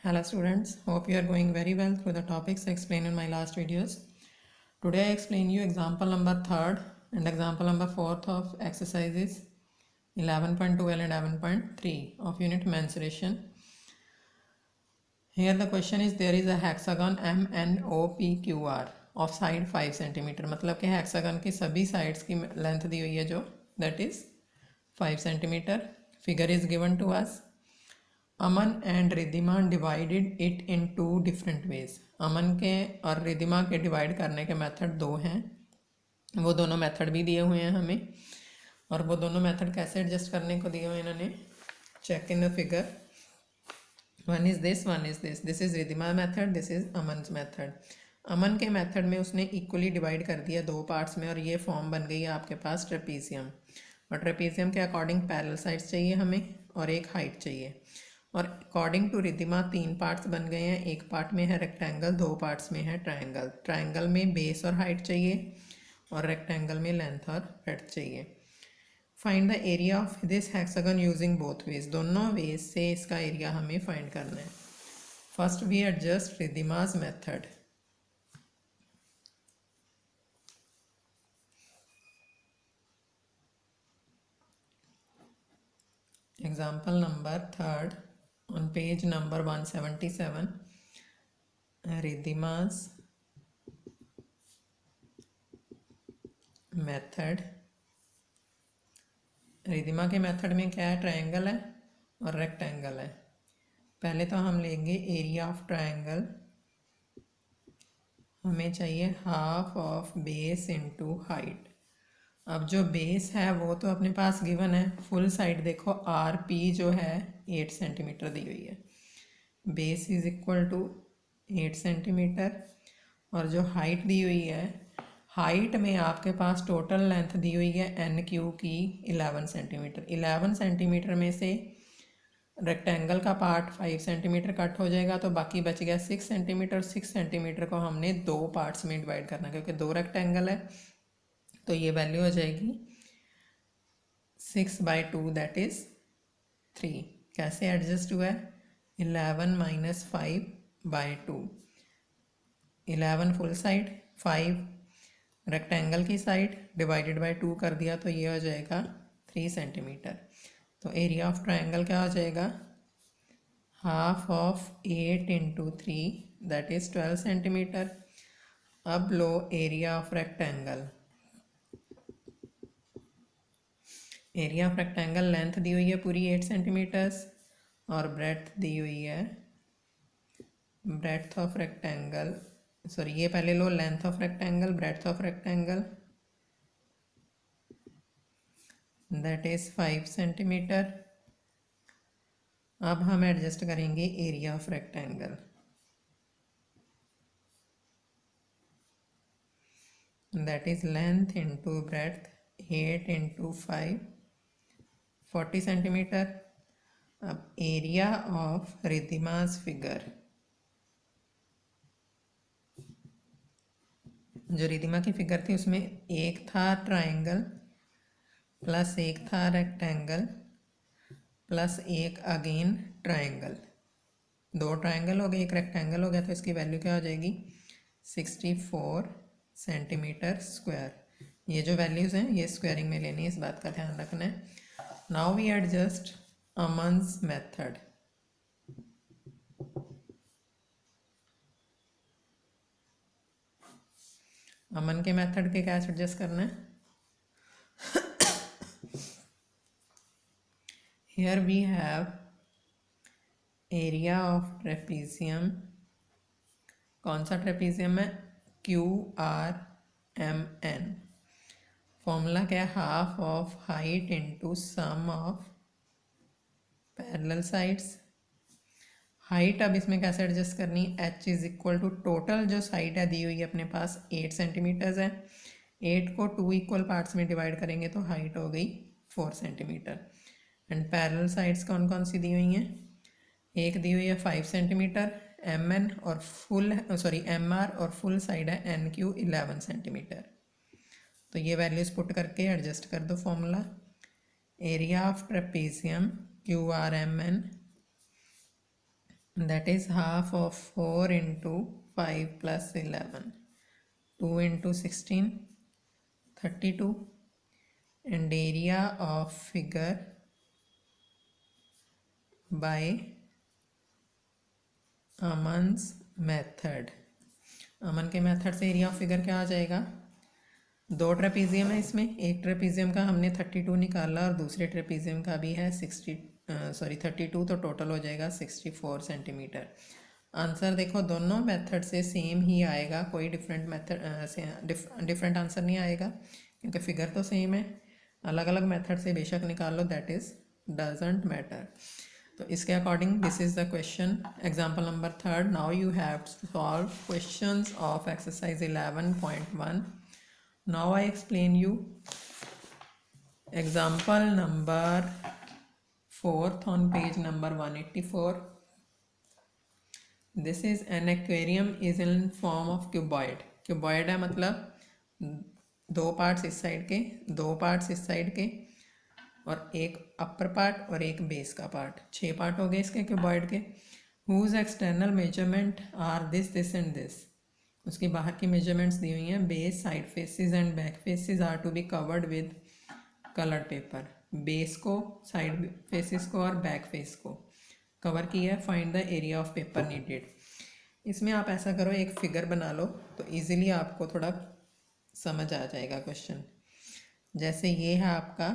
Hello students, hope you are going very well through the topics I explained in my last videos. Today I explain you example number 3rd and example number 4th of exercises 11.2 and 11.3 of unit mensuration. Here the question is there is a hexagon MNOPQR of side 5 cm मतलब कि hexagon की सभी sides की length दी हुई है जो that is 5 cm. Figure is given to us. Aman and Riddhima divided it in two different ways. Aman के और रिद्धिमा के डिवाइड करने के मेथड दो हैं, वो दोनों मेथड भी दिए हुए हैं हमें, और वो दोनों मेथड कैसे एडजस्ट करने को दिए हुए हैं इन्होंने। Check in the figure, one is this, this is Riddhima method, this is Aman method. Aman के मेथड में उसने इक्वली डिवाइड कर दिया दो पार्ट्स में और ये फॉर्म बन गई है आपके पास ट्रेपीजियम। और ट्रेपीजियम के अकॉर्डिंग पैरेलल साइड्स चाहिए हमें और एक हाइट चाहिए। और अकॉर्डिंग टू रिद्धिमा 3 पार्ट्स बन गए हैं, एक पार्ट में है रेक्टेंगल, 2 पार्ट्स में है ट्रायंगल। ट्रायंगल में बेस और हाइट चाहिए और रेक्टेंगल में लेंथ और ब्रेड्थ चाहिए। Find the area of this hexagon using both ways, दोनों वेज से इसका एरिया हमें फाइंड करना है। First we adjust Riddhima's method. Example number 3rd on page number 177, Riddhima's method. Riddhima के मेथड में क्या है, ट्रायंगल है और रेक्टेंगल है। पहले तो हम लेंगे एरिया ऑफ ट्रायंगल, हमें चाहिए half of base into height. अब जो बेस है वो तो अपने पास गिवन है, फुल साइड देखो आर पी जो है 8 सेंटीमीटर दी हुई है, base is equal to 8 centimetre. और जो हाइट दी हुई है, हाइट में आपके पास टोटल लेंथ दी हुई है एन क्यू की 11 सेंटीमीटर। 11 सेंटीमीटर में से रेक्टेंगल का पार्ट 5 सेंटीमीटर कट हो जाएगा तो बाकी बच गया 6 सेंटीमीटर। 6 सेंटीमीटर को हमने दो पार्ट्स में डिवाइड करना है क्योंकि 2 रेक्टेंगल है, तो ये वैल्यू हो जाएगी 6/2 दैट इज 3। कैसे एडजस्ट हुआ है, 11 - 5/2। 11 फुल साइड, 5 रेक्टेंगल की साइड, डिवाइडेड बाय 2 कर दिया तो ये हो जाएगा 3 सेंटीमीटर। तो एरिया ऑफ ट्रायंगल क्या हो जाएगा, half of 8 × 3 that is 12 centimetre. अब लो area of rectangle. Area of rectangle length दी हुई है पूरी 8 सेंटीमीटर्स और ब्रेड्थ दी हुई है, ब्रेड्थ ऑफ रेक्टेंगल, सॉरी ये पहले लो, length of rectangle, breadth of rectangle that is 5 centimetre. अब हम एडजस्ट करेंगे area of rectangle, that is length into breadth, 8 × 5 40 centimetre. अब एरिया ऑफ रिद्धिमा's फिगर, जो रिद्धिमा की फिगर थी उसमें एक था ट्रायंगल प्लस एक था रेक्टेंगल प्लस एक अगेन ट्रायंगल, 2 ट्रायंगल हो गए, एक रेक्टेंगल हो गया, तो इसकी वैल्यू क्या हो जाएगी 64 सेंटीमीटर स्क्वायर। ये जो वैल्यूज़ हैं ये स्क्वायरिंग में लेनी है, इस बात का ध्यान रखना है। Now we adjust Aman's method. Aman के मेथड के क्या एडजस्ट करना है, here we have area of trapezium, कौन सा ट्रेपीजियम है, QRMN। फॉर्मूला क्या है, half of height into sum of parallel sides. Height अब इसमें कैसे एडजस्ट करनी, h is equal to total जो साइड है दी हुई है अपने पास 8 सेंटीमीटर्स है, 8 को 2 इक्वल पार्ट्स में डिवाइड करेंगे तो हाइट हो गई 4 सेंटीमीटर। एंड पैरेलल साइड्स कौन कौन सी दी हुई हैं, एक दी हुई है 5 सेंटीमीटर MN और फुल MR और फुल साइड है NQ 11 सेंटीमीटर। तो ये वैल्यूज पुट करके एडजस्ट कर दो formula. Area of trapezium QRMN that is half of 4 into 5 plus 11, 2 into 16, 32, and area of figure by Aman's method. Aman के मेथड से एरिया ऑफ फिगर क्या आ जाएगा, दो ट्रेपीजियम है इसमें, एक ट्रेपीजियम का हमने 32 निकाला और दूसरे ट्रेपीजियम का भी है 32, तो टोटल हो जाएगा 64 सेंटीमीटर। आंसर देखो दोनों मेथड से सेम ही आएगा, कोई डिफरेंट मेथड डिफरेंट आंसर नहीं आएगा क्योंकि फिगर तो सेम है। अलग अलग मेथड से बेशक निकाल लो, दैट इज़ डजेंट मैटर। तो इसके according this is the question example number 3। Now you have to solve questions of exercise 11.1। Now I explain you example number 4th on page number 184. This is an aquarium is in form of cuboid. Cuboid है मतलब दो parts इस side के, दो parts इस side के, और एक अपर पार्ट और एक बेस का पार्ट, 6 पार्ट हो गए इसके क्यूबॉइड के। Whose external measurement are this this and this. उसकी बाहर की मेजरमेंट्स दी हुई हैं। Base, side faces and back faces are to be covered with coloured paper. Base को, साइड फेसेस को और बैक फेस को कवर किया है। Find the area of paper needed. इसमें आप ऐसा करो, एक फिगर बना लो तो इजीली आपको थोड़ा समझ आ जाएगा क्वेश्चन। जैसे ये है आपका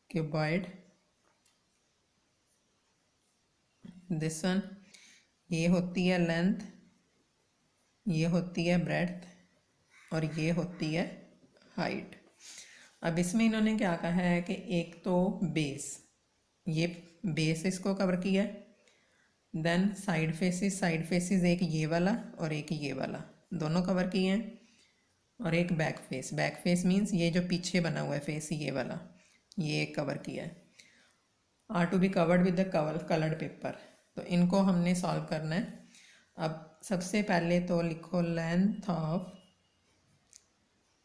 क्यूबॉइड, दिस वन, ये होती है लेंथ, ये होती है ब्रेड्थ और ये होती है हाइट। अब इसमें इन्होंने क्या कहा है कि एक तो बेस, ये बेस इसको कवर किया है, देन साइड फेसेस एक ये वाला और एक ये वाला, दोनों कवर किए हैं, और एक बैक फेस मीन्स ये जो पीछे बना हुआ है फेस, ये वाला, ये कवर किया है। Are to be covered with the coloured paper. तो इनको हमने सॉल्व करना है। अब सबसे पहले तो लिखो लेंथ ऑफ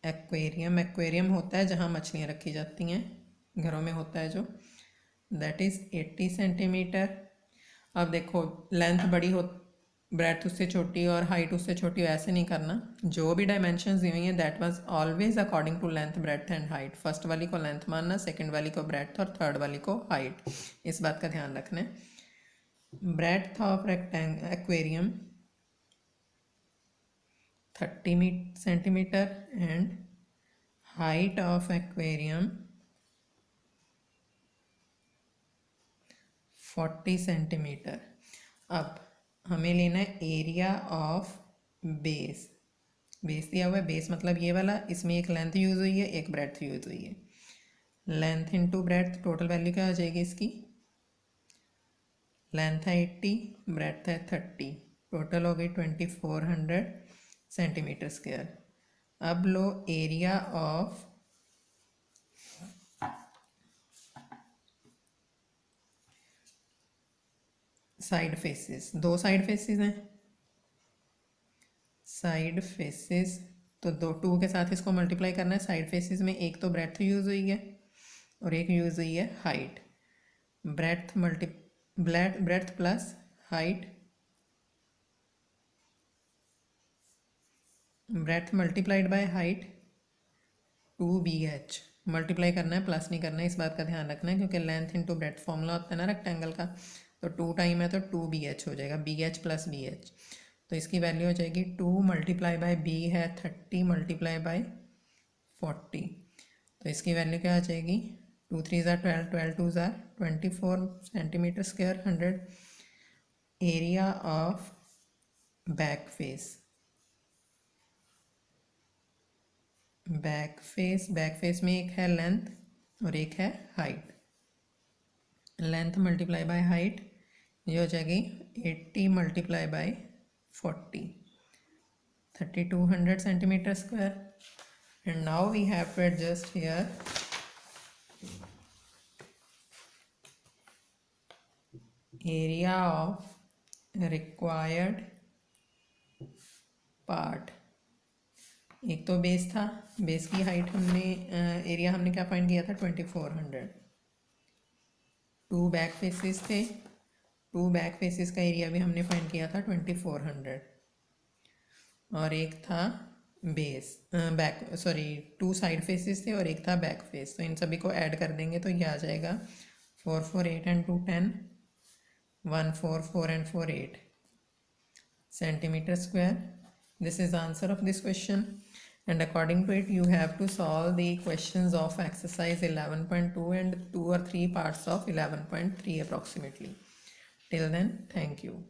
एक्वेरियम। एक्वेरियम होता है जहाँ मछलियाँ रखी जाती हैं, घरों में होता है जो, दैट इज़ 80 सेंटीमीटर। अब देखो लेंथ बड़ी हो, ब्रेड्थ उससे छोटी और हाइट उससे छोटी हो, ऐसे नहीं करना। जो भी डायमेंशंस दी हुई हैं that was always according to length, breadth and height. First वाली को लेंथ मानना, सेकंड वाली को ब्रेड्थ और थर्ड वाली को हाइट। इस बात का ध्यान रखना है। Breadth of aquarium 30 centimetre and height of aquarium 40 centimetre. अब हमें लेना है एरिया ऑफ बेस। बेस दिया हुआ है, बेस मतलब ये वाला, इसमें एक लेंथ यूज़ हुई है, एक ब्रेड्थ यूज़ हुई है। Length into breadth, total value क्या हो जाएगी इसकी, लेंथ है 80, ब्रेड्थ है 30, टोटल हो गई 2400 सेंटीमीटर स्क्वायर। अब लो एरिया ऑफ साइड फेसेस। दो साइड फेसेस हैं, साइड फेसेस तो 2 के साथ इसको मल्टीप्लाई करना है। साइड फेसेस में एक तो ब्रेड्थ यूज़ हुई है और एक यूज़ हुई है height. Breadth plus height, breadth multiplied by height 2BH। Multiply करना है, प्लस नहीं करना है, इस बात का ध्यान रखना है क्योंकि लेंथ इंटू ब्रेड्थ फॉर्मूला होता है ना रेक्टेंगल का। तो 2 टाइम है तो 2BH हो जाएगा, BH प्लस BH। तो इसकी वैल्यू हो जाएगी 2 मल्टीप्लाई बाय B है 30 मल्टीप्लाई बाय 40। तो इसकी वैल्यू क्या आ जाएगी, 2 3 ज़ार 12, 12 2 ज़ार 24 centimetre square 100। Area of back face, back face में एक है लेंथ और एक है हाइट। लेंथ मल्टीप्लाई बाय हाइट, ये हो जाएगी 80 multiply by 40, 3200 centimetre square. And now we have to adjust here area of required part. एक तो बेस था, बेस की हाइट हमने एरिया हमने क्या फाइंड किया था 2400। 2 बैक फेसेस थे, 2 बैक फेसेस का एरिया भी हमने फाइंड किया था 2400, और एक था base back, sorry 2 side faces थे और एक था बैक फेस। तो इन सभी को ऐड कर देंगे तो ये आ जाएगा 4 4 8 and 2 10, 1 4 4 and 4 8 centimeter square. This is the answer of this question, and according to it you have to solve the questions of exercise 11.2 and 2 or 3 parts of 11.3 approximately. Till then, thank you.